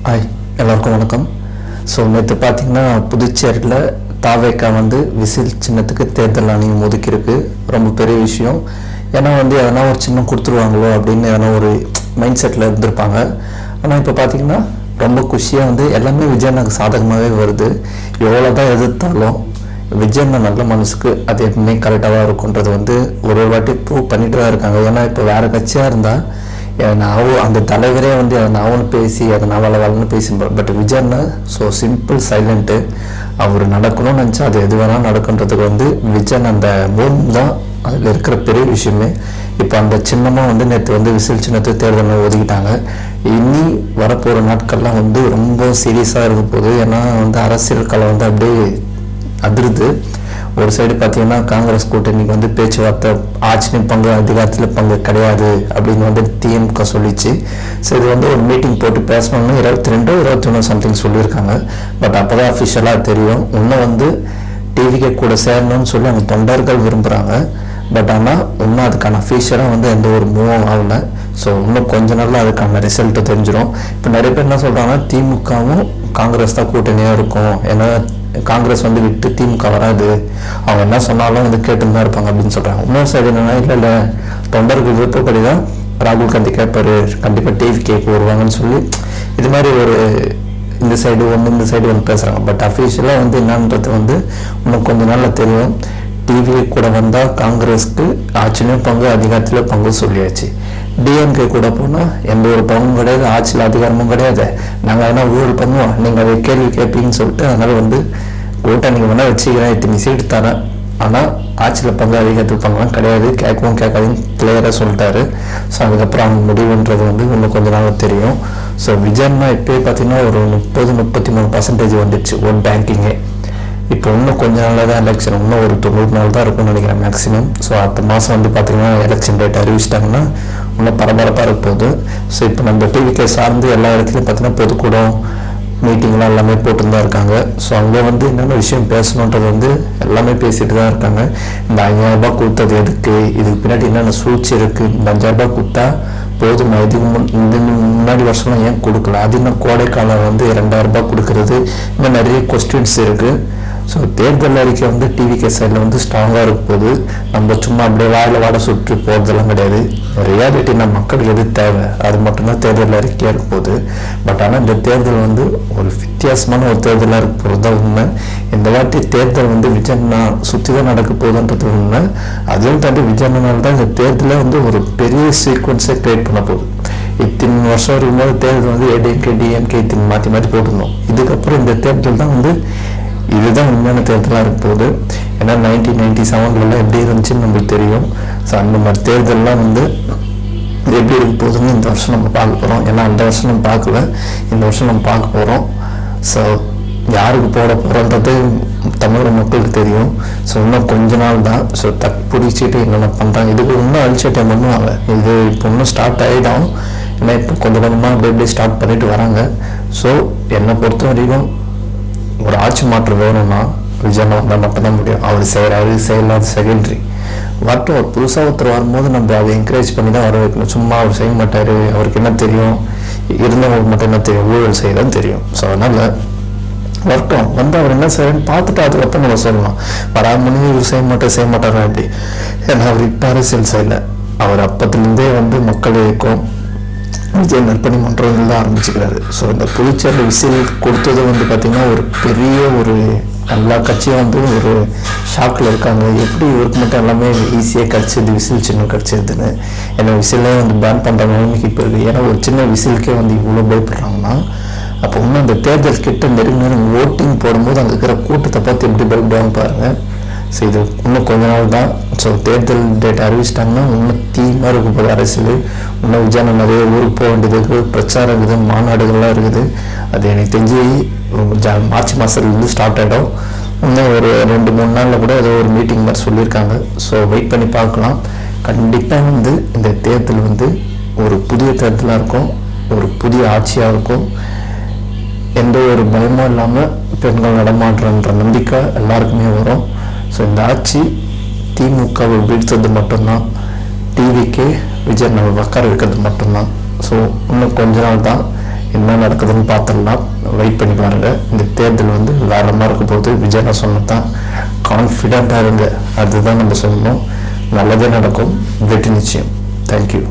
Hi, எல்லாருக்கும் வணக்கம். So நேற்று பார்த்தீங்கன்னா புதுச்சேரியில் தாவேக்கா விசில் சின்னத்துக்கு தேர்தல் ஆணையம் ஒதுக்கியிருக்கு. ரொம்ப பெரிய விஷயம். ஏன்னா எதனா ஒரு சின்னம் கொடுத்துருவாங்களோ அப்படின்னு எதனா ஒரு மைண்ட் செட்டில் இருந்திருப்பாங்க. ஆனால் இப்போ பார்த்தீங்கன்னா ரொம்ப குஷியாக எல்லாமே விஜயனுக்கு சாதகமாகவே வருது. எவ்வளோ தான் எதிர்த்தாலும் விஜயண்ணா நல்ல மனசுக்கு அது எப்பவுமே கரெக்டாக தான் இருக்குன்றது ஒரு வாட்டி ப்ரூவ் பண்ணிட்டு தான் இருக்காங்க. ஏன்னா இப்போ வேறு கட்சியாக இருந்தால் நாவும் அந்த தலைவரே நாவன்னு பேசி அதை நான் வளன்னு பேசி, பட் விஜயண்ணா ஸோ சிம்பிள் சைலண்ட்டு. அவர் நடக்கணும்னு நினச்சா அது எது வேணாலும் நடக்குன்றதுக்கு விஜயன் அந்த மூணு தான் அதில் இருக்கிற பெரிய விஷயமே. இப்போ அந்த சின்னமாக நேற்று விசில் சின்னத்தை தேர்தலில் ஒதுக்கிட்டாங்க. இனி வரப்போகிற நாட்கள்லாம் ரொம்ப சீரியஸாக இருக்க போகுது. ஏன்னா அரசியல் கலை அப்படியே அதிருது. ஒரு சைடு பார்த்தீங்கன்னா காங்கிரஸ் கூட்டணிக்கு பேச்சுவார்த்தை ஆட்சியின் பங்கு அதிகாரத்தில் பங்கு கிடையாது அப்படின்னு திமுக சொல்லிச்சு. ஸோ இது ஒரு மீட்டிங் போட்டு பேசணும்னு 22 21 சம்திங் சொல்லியிருக்காங்க. பட் அப்போ தான் அஃபிஷியலாக தெரியும். இன்னும் டிவிக்கு கூட சேரணும்னு சொல்லி அவங்க தொண்டர்கள் விரும்புகிறாங்க. பட் ஆனால் இன்னும் அதுக்கான அஃபிஷியலாக எந்த ஒரு மூவும் ஆகலை. ஸோ இன்னும் கொஞ்ச நாளில் அதுக்கான ரிசல்ட்டு தெரிஞ்சிடும். இப்போ நிறைய பேர் என்ன சொல்கிறாங்கன்னா திமுகவும் காங்கிரஸ் தான் கூட்டணியாக இருக்கும். ஏன்னா காங்கிரஸ் விட்டு திமுக வராது, அவங்க என்ன சொன்னாலும் கேட்டுன்னு தான் இருப்பாங்க அப்படின்னு சொல்கிறாங்க. இன்னொரு சைடு என்னன்னா இல்லை தொண்டர்கள் விருப்பப்படி தான் ராகுல் காந்தி கேட்பாரு, கண்டிப்பாக டிவி கேட்க வருவாங்கன்னு சொல்லி இது மாதிரி ஒரு இந்த சைடு இந்த சைடு பேசுகிறாங்க. பட் அஃபிஷியலாக என்னன்றது இன்னும் கொஞ்ச நாளில் தெரியும். டிவி கூட வந்தால் காங்கிரஸ்க்கு ஆட்சியிலும் பங்கு அதிகாரத்தில் பங்கு சொல்லியாச்சு. டிஎம்கே கூட போனால் எந்த ஒரு பங்கும் கிடையாது, ஆட்சியில் அதிகாரமும் கிடையாது. நாங்கள் என்ன ஊழல் பண்ணுவோம், நீங்கள் அதை கேள்வி கேட்பீங்கன்னு சொல்லிட்டு அதனால் கூட்டணி வேணால் வச்சுக்கிறேன், இத்தனை சீட்டு தரேன், ஆனால் ஆட்சியில் பங்கு அதிகாரத்துக்கு பங்குலாம் கிடையாது, கேட்கவும் கேட்காதுன்னு கிளியராக சொல்லிட்டாரு. ஸோ அதுக்கப்புறம் அவங்க முடிவுன்றது இன்னும் கொஞ்ச நாள் தெரியும். ஸோ விஜயன்னா இப்போயே பார்த்தீங்கன்னா ஒரு 30-33% வந்துடுச்சு ஓட் பேங்கிங்கே. இப்போ இன்னும் கொஞ்ச நாளில் தான் எலெக்ஷன், இன்னும் ஒரு 90 நாள் தான் இருக்கும்னு நினைக்கிறேன் மேக்ஸிமம். ஸோ அடுத்த மாதம் பார்த்தீங்கன்னா எலெக்ஷன் டேட் அறிவிச்சிட்டாங்கன்னா இன்னும் பரபரப்பாக இருக்க போகுது. ஸோ இப்போ நம்ம டிவிக்கே சார்ந்து எல்லா இடத்துலையும் பார்த்தீங்கன்னா பொதுக்கூடம் மீட்டிங்லாம் எல்லாமே போட்டு தான் இருக்காங்க. ஸோ அங்கே என்னென்ன விஷயம் பேசணுன்றது எல்லாமே பேசிட்டு தான் இருக்காங்க. இந்த 5000 ரூபாய் கொடுத்தது எதுக்கு, இதுக்கு பின்னாடி என்னென்ன சூழ்ச்சி இருக்குது, இந்த 5000 ரூபாய் கொடுத்தா போதும், இதுக்கு முன்னாடி வருஷம்லாம் ஏன் கொடுக்கல, அது இன்னும் கோடைக்காலம் 2000 ரூபாய் கொடுக்கறது, இன்னும் நிறைய கொஸ்டின்ஸ் இருக்குது. ஸோ தேர்தல் அறிக்கை டிவிகே சைடில் ஸ்ட்ராங்காக இருக்க போது. நம்ம சும்மா அப்படியே வாயில் வாட சுட்டு போகிறதெல்லாம் கிடையாது. ரியாலிட்டி நம்ம மக்களுக்கு எது தேவை அது மட்டும்தான் தேர்தல் அறிக்கையாக இருக்க போகுது. பட் ஆனால் இந்த தேர்தல் ஒரு வித்தியாசமான ஒரு தேர்தலாக இருக்க போகிறது தான் உண்மை. இந்த வாட்டி தேர்தல் விஜயண்ணா சுற்றி தான் நடக்க போகுதுன்றது உண்மை. அதையும் தாண்டி விஜயண்ணால் தான் இந்த தேர்தலை ஒரு பெரிய சீக்வன்ஸை கிரியேட் பண்ண போகுது. இத்தனை வருஷம் இருக்கும்போது தேர்தல் ஏடிஎம்கே டிஎம்கே இத்தனை மாற்றி மாற்றி போட்டிருந்தோம். இதுக்கப்புறம் இந்த தேர்தல் தான் இதுதான் உண்மையான தேர்தலாக இருக்க போகுது. ஏன்னா 1997 எப்படி இருந்துச்சுன்னு நம்மளுக்கு தெரியும். ஸோ அந்த மாதிரி தேர்தல்லாம் எப்படி இருக்க போகுதுன்னு இந்த வருஷம் நம்ம பார்க்க போகிறோம். ஏன்னா அந்த வருஷம் நம்ம பார்க்கல, இந்த வருஷம் நம்ம பார்க்க போகிறோம். ஸோ யாருக்கு போட போகிறோன்றது தமிழக மக்களுக்கு தெரியும். ஸோ இன்னும் கொஞ்ச நாள் தான். ஸோ பிடிச்சிட்டு என்னென்ன பண்ணுறாங்க, இதுக்கு இன்னும் அழிச்சிட்டே பண்ணுவாங்க. இது இப்போ இன்னும் ஸ்டார்ட் ஆகிடும். ஏன்னா இப்போ கொஞ்சம் கொஞ்சமாக அப்படி ஸ்டார்ட் பண்ணிட்டு வராங்க. ஸோ என்னை பொறுத்த வரைக்கும் ஒரு ஆட்சி மாற்றம் வேணும்னா விஜயண்ணா வந்தால் மட்டும்தான் முடியும். அவர் செய்கிறாரு செய்யலாம் செகண்டரி. வரட்டும், ஒரு புதுசாக ஒருத்தர் வரும்போது நம்ம அதை என்கரேஜ் பண்ணி தான் வர வைக்கணும். சும்மா அவர் செய்ய மாட்டார், அவருக்கு என்ன தெரியும், இருந்தவங்களுக்கு மட்டும் என்ன தெரியும், ஊழல் செய்யதான் தெரியும். ஸோ அதனால் வரட்டும், அவர் என்ன செய்யறேன்னு பார்த்துட்டு அதுக்கப்புறம் நம்ம சொல்லலாம். வராது முன்னே இவர் செய்ய மாட்டாரா எப்படி. ஏன்னா அவர் இப்போ அரசியல் செய்யலை, அவர் அப்பத்துலேருந்தே மக்கள் இயக்கம் விஜய் நற்பணி மன்றங்கள் தான் ஆரம்பிச்சுக்கிறாரு. ஸோ இந்த புதுச்சேரியில் விசில் கொடுத்தது பார்த்திங்கன்னா ஒரு பெரிய ஒரு எல்லா கட்சியும் ஒரு ஷாக்கில் இருக்காங்க. எப்படி இவருக்கு மட்டும் எல்லாமே ஈஸியாக கிடச்சிது, விசில் சின்னம் கிடச்சிதுன்னு. ஏன்னா விசிலே பேன் பண்ணுற நிலைமைக்கு இப்போ இருக்குது. ஏன்னா ஒரு சின்ன விசிலுக்கே இவ்வளோ பயப்படுறாங்கன்னா அப்போ இன்னும் அந்த தேர்தல் கிட்ட நெருங்கி ஓட்டிங் போடும்போது அங்கே இருக்கிற கூட்டத்தை பார்த்து எப்படி பயப்படுவாங்க பாருங்கள். ஸோ இது இன்னும் கொஞ்ச நாள் தான். ஸோ தேர்தல் டேட் அறிவிச்சிட்டாங்கன்னா இன்னும் தீமாக இருக்கும் போது அரசியல். இன்னும் விஜயண்ணா நிறைய ஊருக்கு போக வேண்டியது இருக்குது, பிரச்சாரம் இருக்குது, மாநாடுகள்லாம் இருக்குது. அது எனக்கு தெரிஞ்சு மார்ச் மாதத்துலேருந்து ஸ்டார்ட் ஆகிடும். இன்னும் ஒரு 2-3 நாளில் கூட ஏதோ ஒரு மீட்டிங் மாதிரி சொல்லியிருக்காங்க. ஸோ வெயிட் பண்ணி பார்க்கலாம். கண்டிப்பாக இந்த தேர்தல் ஒரு புதிய தேர்தலாக இருக்கும், ஒரு புதிய ஆட்சியாக இருக்கும். எந்த ஒரு பயமும் இல்லாமல் பெண்கள் நடமாடுறன்ற நம்பிக்கை எல்லாருக்குமே வரும். ஸோ இந்த ஆட்சி திமுகவை வீழ்த்தது மட்டும்தான், டிவிக்கே விஜயண்ணாவை உட்கார வைக்கிறது மட்டும்தான். ஸோ இன்னும் கொஞ்ச நாள் தான். என்ன நடக்குதுன்னு பார்த்துடலாம். வெயிட் பண்ணி பாருங்கள். இந்த தேர்தல் வந்து வேற மாதிரி இருக்க போது. விஜயனா சொன்னதான் கான்ஃபிடென்ட்டாக இருங்க, அதுதான் நம்ம சொல்லணும். நல்லதே நடக்கும், வெற்றி நிச்சயம். தேங்க்யூ.